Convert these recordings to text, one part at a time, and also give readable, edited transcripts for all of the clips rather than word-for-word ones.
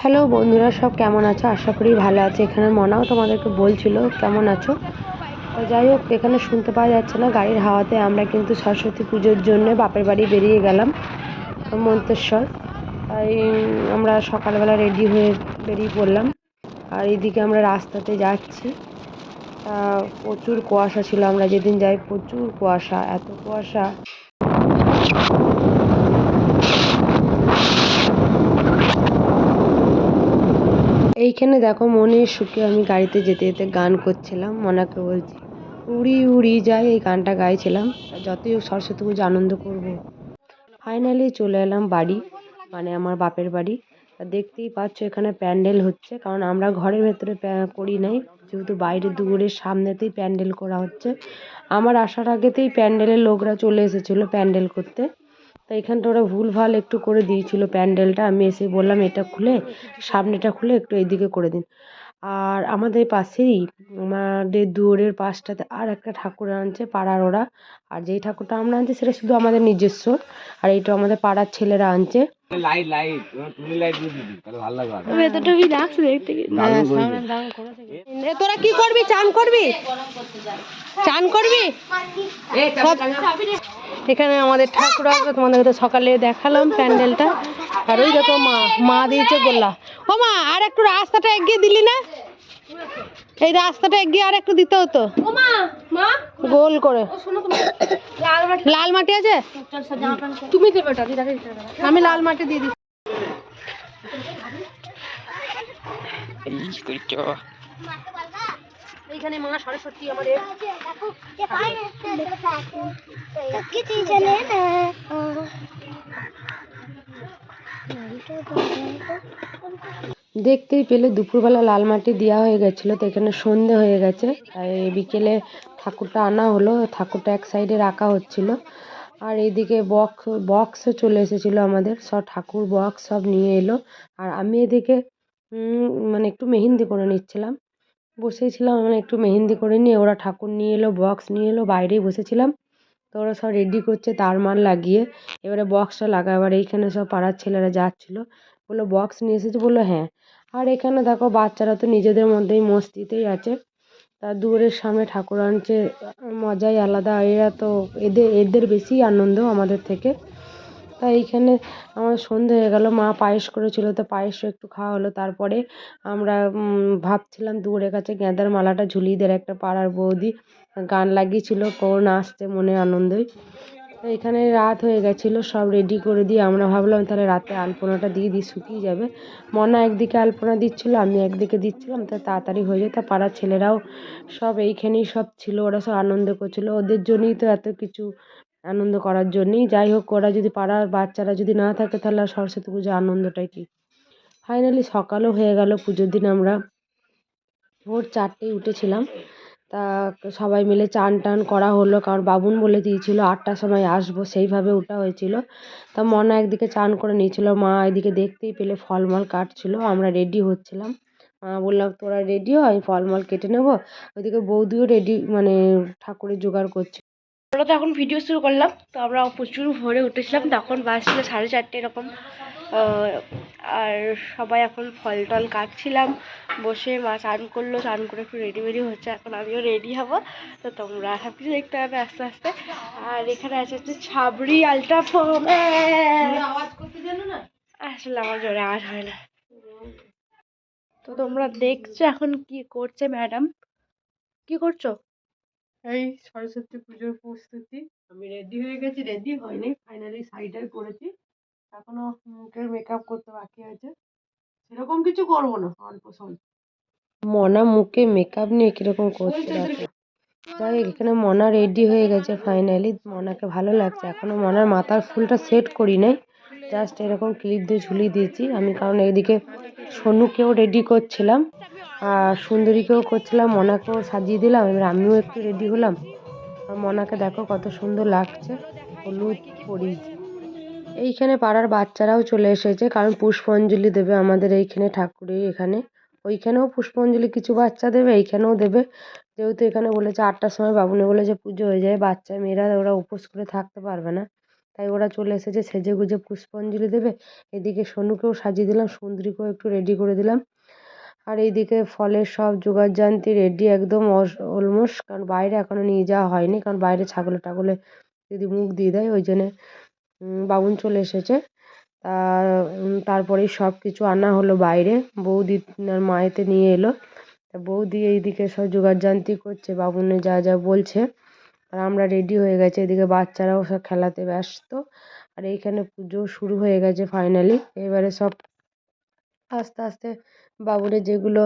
Hello বন্ধুরা, সব কেমন আছো? আশা করি ভালো আছে। এখানে মনাও তোমাদেরকে বলছিল কেমন আছো। তো যাই হোক, এখানে শুনতে পাওয়া যাচ্ছে না গাড়ির হাওয়াতে। আমরা কিন্তু সরস্বতী পুজোর জন্য বাপের বাড়ি বেরিয়ে গেলাম মন্তেশ্বর। তাই আমরা সকালবেলা রেডি হয়ে বেরিয়ে পড়লাম। আর এইদিকে আমরা রাস্তাতে যাচ্ছি। তা প্রচুর কুয়াশা ছিল, আমরা যেদিন যাই প্রচুর কুয়াশা, এত কুয়াশা। এইখানে দেখো মনের সুখে আমি গাড়িতে যেতে যেতে গান করছিলাম, মনাকে বলছি উড়ি উড়ি যাই, এই গানটা গাইছিলাম। যতই সরস্বতী পুজো আনন্দ করব। ফাইনালি চলে এলাম বাড়ি, মানে আমার বাপের বাড়ি। দেখতেই পাচ্ছ এখানে প্যান্ডেল হচ্ছে, কারণ আমরা ঘরের ভেতরে করি নাই, যেহেতু বাইরে দুয়ারের সামনেতেই প্যান্ডেল করা হচ্ছে। আমার আসার আগেতেই প্যান্ডেলের লোকরা চলে এসেছিলো প্যান্ডেল করতে। তো এখানটা ওরা ভুলভাল একটু করে দিয়েছিল প্যান্ডেলটা। আমি এসে বললাম এটা খুলে, সামনেটা খুলে একটু এইদিকে করে দিন। আর আমাদের পাশেই, আমাদের দুয়ারের পাশটাতে আর একটা ঠাকুর আনছে পাড়ার ওরা। আর যেই ঠাকুরটা আমরা আনছি সেটা শুধু আমাদের নিজস্ব, আর এইটা আমাদের পাড়ার ছেলেরা আনছে। তোরা কি করবি? চান করবি? চান করবি? এখানে আমাদের ঠাকুর আসবে, তোমাদের তো সকালে দেখালাম প্যান্ডেলটা। আর ওই দেখো মা দিয়েছে গোল্লা। ও মা, আর একটু রাস্তাটা এগিয়ে দিলি না? এই রাস্তাটা এগিয়ে আর একটু দিতে হতো গোল করে। লাল মাটি আছে? তুমি দেবে, আমি লাল মাটি দিয়ে দিচ্ছি। এইখানে মা সরস্বতী আমাদের। দেখতেই পেলে দুপুরবেলা লাল মাটি দেওয়া হয়ে গেছিলো, তো এখানে সন্ধে হয়ে গেছে। তাই বিকেলে ঠাকুরটা আনা হলো, ঠাকুরটা এক সাইডে রাখা হচ্ছিল। আর এইদিকে বক্সও চলে এসেছিলো আমাদের, সব ঠাকুর বক্স সব নিয়ে এলো। আর আমি এদিকে মানে একটু মেহেন্দি করে নিচ্ছিলাম, বসেছিলাম। মানে একটু মেহেন্দি করে নিয়ে ওরা ঠাকুর নিয়ে এলো, বক্স নিয়ে এলো, বাইরেই বসেছিলাম। তো ওরা সব রেডি করছে তার মাল লাগিয়ে, এবারে বক্সটা লাগাবার। এইখানে সব পাড়ার ছেলেরা যাচ্ছিলো, বললো বক্স নিয়ে এসেছে, বললো হ্যাঁ। আর এখানে দেখো বাচ্চারা তো নিজেদের মধ্যেই মস্তিতেই আছে। তার দুয়ারের সামনে ঠাকুর আনছে, মজাই আলাদা। এরা তো এদের বেশি আনন্দ আমাদের থেকে। তাই এইখানে আমার সন্ধে হয়ে গেল, মা পায়েস করেছিল, তো পায়েসও একটু খাওয়া হলো। তারপরে আমরা ভাবছিলাম দুয়ারের কাছে গেঁদার মালাটা ঝুলিয়ে দেয়। একটা পাড়ার বৌদি গান লাগিয়েছিল, কেউ নাচতে মনের আনন্দই। তো এখানে রাত হয়ে গেছিলো, সব রেডি করে দিয়ে আমরা ভাবলাম তাহলে রাতে আলপনাটা দিয়ে দিই, শুকিয়ে যাবে। মনা একদিকে আলপনা দিচ্ছিলো, আমি একদিকে দিচ্ছিলাম, তা তাড়াতাড়ি হয়ে যেত। পাড়ার ছেলেরাও সব এইখানেই সব ছিল, ওরা সব আনন্দ করছিলো। ওদের জন্যই তো এত কিছু, আনন্দ করার জন্যই। যাই হোক, ওরা যদি পাড়ার বাচ্চারা যদি না থাকে তাহলে আর সরস্বতী পুজোর আনন্দটাই কি। ফাইনালি সকালও হয়ে গেল। পুজোর দিন আমরা ভোর 4টেয় উঠেছিলাম। তা সবাই মিলে চান টান করা হলো, কারণ বাবুন বলে দিয়েছিল 8টার সময় আসবো, সেইভাবে ওঠা হয়েছিল। তা মনা একদিকে চান করে নিয়েছিল, মা এদিকে দেখতেই পেলে ফলমল কাটছিল। আমরা রেডি হচ্ছিলাম, মা বললাম তোরা রেডি হ, আমি ফলমল কেটে নেবো। ওইদিকে বৌদিও রেডি, মানে ঠাকুরের জোগাড় করছে। আমরা তো এখন ভিডিও শুরু করলাম। তো আমরা প্রচুর ভোরে উঠেছিলাম, তখন বাজছিল 4:30 এরকম। আর সবাই এখন ফল টল কাটছিলাম বসে। মা চান করলো, চান করে একটু রেডি বেডি হচ্ছে, এখন আমিও রেডি হব। তো তোমরা সব কিছু দেখতে পাবে আস্তে আস্তে। আর এখানে আছে হচ্ছে ছাবড়ি আলট্রা ফোম। আওয়াজ করতে জানো না? আসলে আমার জোরে আওয়াজ হয় না। তো তোমরা দেখছো এখন কি করছে ম্যাডাম। কি করছো? এই সরস্বতী পুজোর প্রস্তুতি। আমি রেডি হয়ে গেছি, রেডি হয়নি, ফাইনালি শাড়িটাই পরেছি। এখনো মুখের মেকআপ করতে বাকি আছে, সেরকম কিছু করবো না, অল্প স্বল্প। মনা মুখে মেকআপ নিয়ে কিরকম করছে দেখো। যাই হোক, এখানে মনা রেডি হয়ে গেছে ফাইনালি। মনাকে ভালো লাগছে। এখনো মনার মাথার ফুলটা সেট করি নাই, জাস্ট এরকম ক্লিপ দিয়ে ঝুলিয়ে দিয়েছি আমি, কারণ এদিকে সোনুকেও রেডি করছিলাম আর সুন্দরীকেও করছিলাম, মনাকেও সাজিয়ে দিলাম। এবার আমিও একটু রেডি হলাম। আর মনাকে দেখো কত সুন্দর লাগছে, হলুদ পরিয়েছি। এইখানে পাড়ার বাচ্চারাও চলে এসেছে, কারণ পুষ্পাঞ্জলি দেবে আমাদের এইখানে ঠাকুরের এখানে। ওইখানেও পুষ্পাঞ্জলি কিছু বাচ্চা দেবে, এইখানেও দেবে। যেহেতু এখানে বলেছে 8টার সময় বাবুনে বলেছে পুজো হয়ে যায়, বাচ্চা মেয়েরা ওরা উপোস করে থাকতে পারবে না, তাই ওরা চলে এসেছে সেজে গুজে পুষ্পাঞ্জলি দেবে। এদিকে সোনুকেও সাজিয়ে দিলাম, সুন্দরীকেও একটু রেডি করে দিলাম। আর এইদিকে ফলের সব জোগাড় জান্তি রেডি একদম অলমোস্ট, কারণ বাইরে এখনো নিয়ে যাওয়া হয়নি, কারণ বাইরে ছাগলে টাগলে যদি মুখ দিয়ে দেয় ওই জন্যে বাবুন চলে এসেছে। তারপরেই সব কিছু আনা হলো বাইরে, বৌদি আর মায়েতে নিয়ে এলো। তা বৌদি এইদিকে সব জোগাড় জান্তি করছে, বাবুনে যা যা বলছে। আর আমরা রেডি হয়ে গেছে, এদিকে বাচ্চারাও সব খেলাতে ব্যস্ত। আর এইখানে পুজো শুরু হয়ে গেছে ফাইনালি। এবারে সব আস্তে আস্তে বাবুনের যেগুলো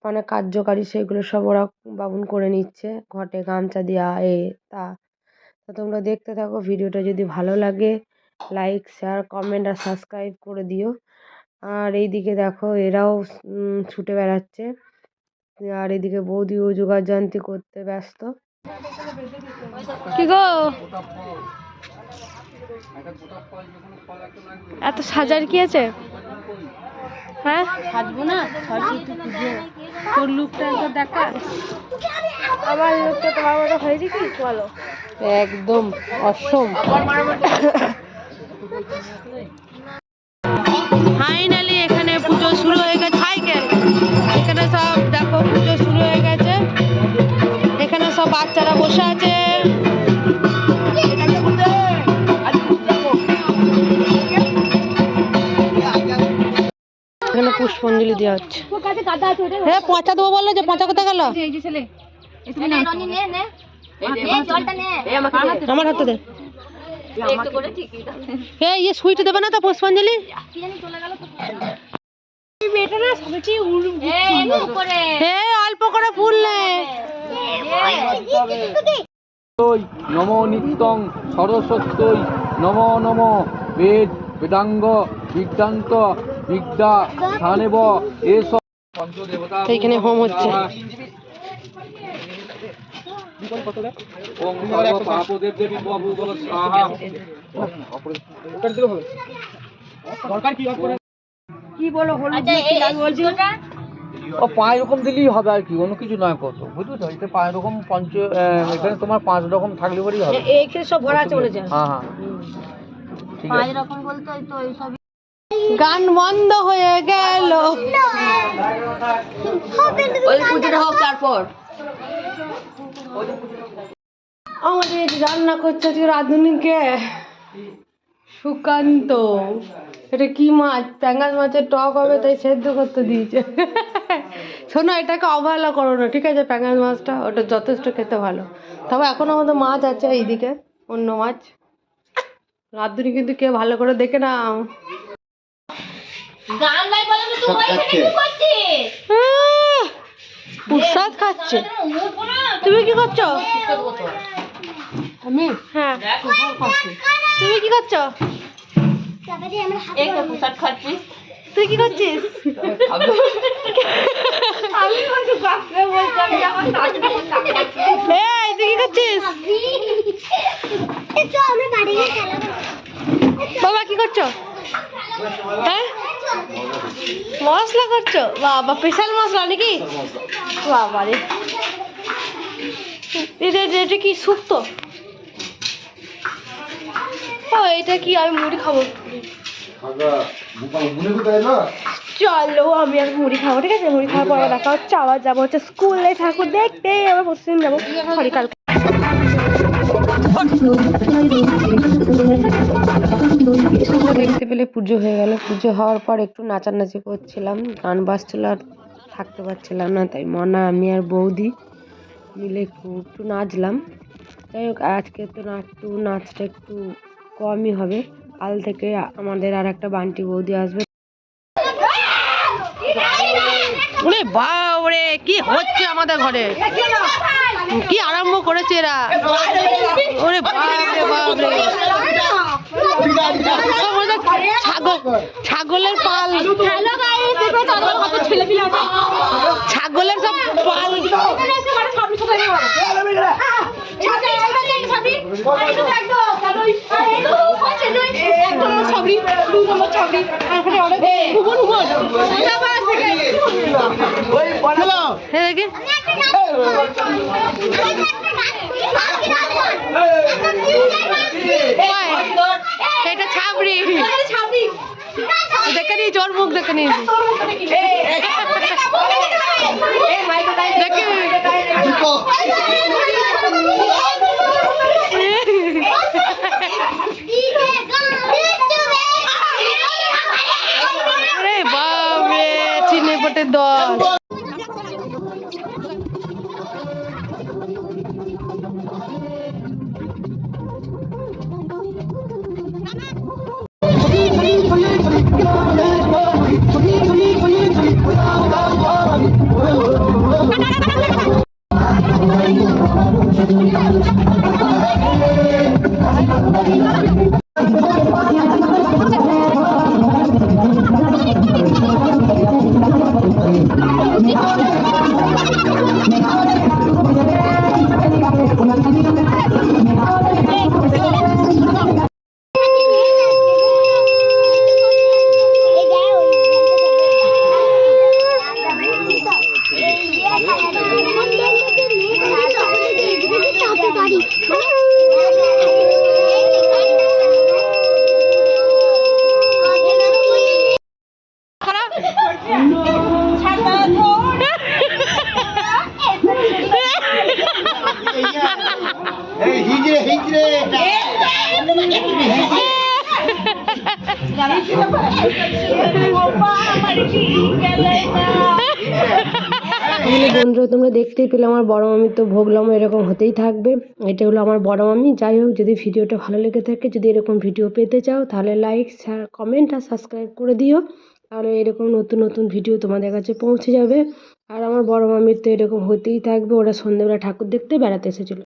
মানে কার্যকারী সেগুলো সব ওরা বাবুন করে নিচ্ছে, ঘটে গামছা দেওয়া তা। তো তোমরা দেখতে থাকো ভিডিওটা, যদি ভালো লাগে লাইক শেয়ার কমেন্ট আর সাবস্ক্রাইব করে দিও। আর এইদিকে দেখো এরাও ছুটে বেড়াচ্ছে, আর এদিকে বৌদিও জোগাড় জান্তি করতে ব্যস্ত। কি গো এত সাজার কি আছে? হ্যাঁ সাজবো না, তোর লুকটা একবার দেখা। আমার লুকটা তোমার মতো হয়েছে কি বলো? একদম অসম। ফাইনালি এখানে পুজো শুরু হয়ে গেছে। এখানে সব দেখো পুজো শুরু হয়ে গেছে, এখানে সব বাচ্চারা বসে আছে। এখানে পুষ্পাঞ্জলি দেওয়া হচ্ছে। হ্যাঁ পচা দেবো বললো, যে পচা কোথায় গেল? আমার হাতে দে। এই সুইট দেবে না তো পুষ্পাঞ্জলি? অল্প করে ফুল নমো নিত্যং সরস্বত্যই নমো নমো বেদ বেদাঙ্গ বিদ্যান্ত বিদ্যা স্থানেব এসব পঞ্চদেবতা। এইখানে হোম হচ্ছে। কি বলো পাঁচ রকম দিলেই হবে আর কি, অন্য কিছু নয়। কত বুঝলি তো, এটা 5 রকম এখানে তোমার 5 রকম থাকলে পরেই হবে। এইখানে সব ভরা আছে বলেছে। হ্যাঁ হ্যাঁ ঠিক আছে। 5 রকম বলতে তো এই সব। গান বন্ধ হয়ে গেল। ওই পুজোটা হোক তারপর। আমাদের রান্না করছে আজকে রাঁধুনিকে সুকান্ত। এটা কি মাছ? প্যাঙ্গাস মাছের টক হবে তাই সেদ্ধ করতে দিয়েছে। শোনো এটাকে অবহেলা করো না ঠিক আছে, প্যাঙ্গাস মাছটা ওটা যথেষ্ট খেতে ভালো। তবে এখন আমাদের মাছ আছে এইদিকে, অন্য মাছ। রাঁধুনি কিন্তু কে ভালো করে দেখে নাও। প্রসাদ খাচ্ছে। তুমি কি করছো? আমি হ্যাঁ। তুমি কি করছো? প্রসাদ খাচ্ছি। তুই কি করছিস? তুই কি করছিস? বাবা কি করছো? হ্যাঁ মশলা করছো? বাবা স্পেশাল মশলা নাকি? বাবা রে, এটা কি শুক্তো? ও এটা কি? আমি মুড়ি খাবো। চলো আমি আর মুড়ি খাবো ঠিক আছে। মুড়ি খাওয়ার পরে দেখা হচ্ছে, আবার যাবো হচ্ছে স্কুলে ঠাকুর দেখতে। আবার পরশুদিন যাবো, সরি কালকে। দেখতে পেলে পুজো হয়ে গেল। পুজো হওয়ার পর একটু নাচানাচি করছিলাম, গান বাজছিল আর থাকতে পারছিলাম না, তাই মনা আমি আর বৌদি মিলে একটু নাচলাম। যাই হোক আজকে তো নাচটা একটু কমই হবে। কাল থেকে আমাদের আর একটা বান্টি বৌদি আসবে। ওরে বাপরে কি হচ্ছে আমাদের ঘরে, কি আরম্ভ করেছে এরা। ওরে বাপরে বাপরে, ছাগলের পাল, ছাগলের সব পাল। এটা ছাবড়ি দেখে নিয়েছি, ওর মুখ দেখে নিয়েছি। আরে বাপরে, চিনে পটের দল। বন্ধুরা তোমরা দেখতেই পেলে আমার বড় মামির তো ভোগলাম এরকম হতেই থাকবে। এটা হলো আমার বড় মামি। যাই হোক, যদি ভিডিওটা ভালো লেগে থাকে, যদি এরকম ভিডিও পেতে চাও, তাহলে লাইক, শেয়ার, কমেন্ট আর সাবস্ক্রাইব করে দিও। তাহলে এরকম নতুন নতুন ভিডিও তোমাদের কাছে পৌঁছে যাবে। আর আমার বড় মামির তো এরকম হতেই থাকবে। ওরা সন্ধ্যেবেলা ঠাকুর দেখতে বেড়াতে এসেছিলো।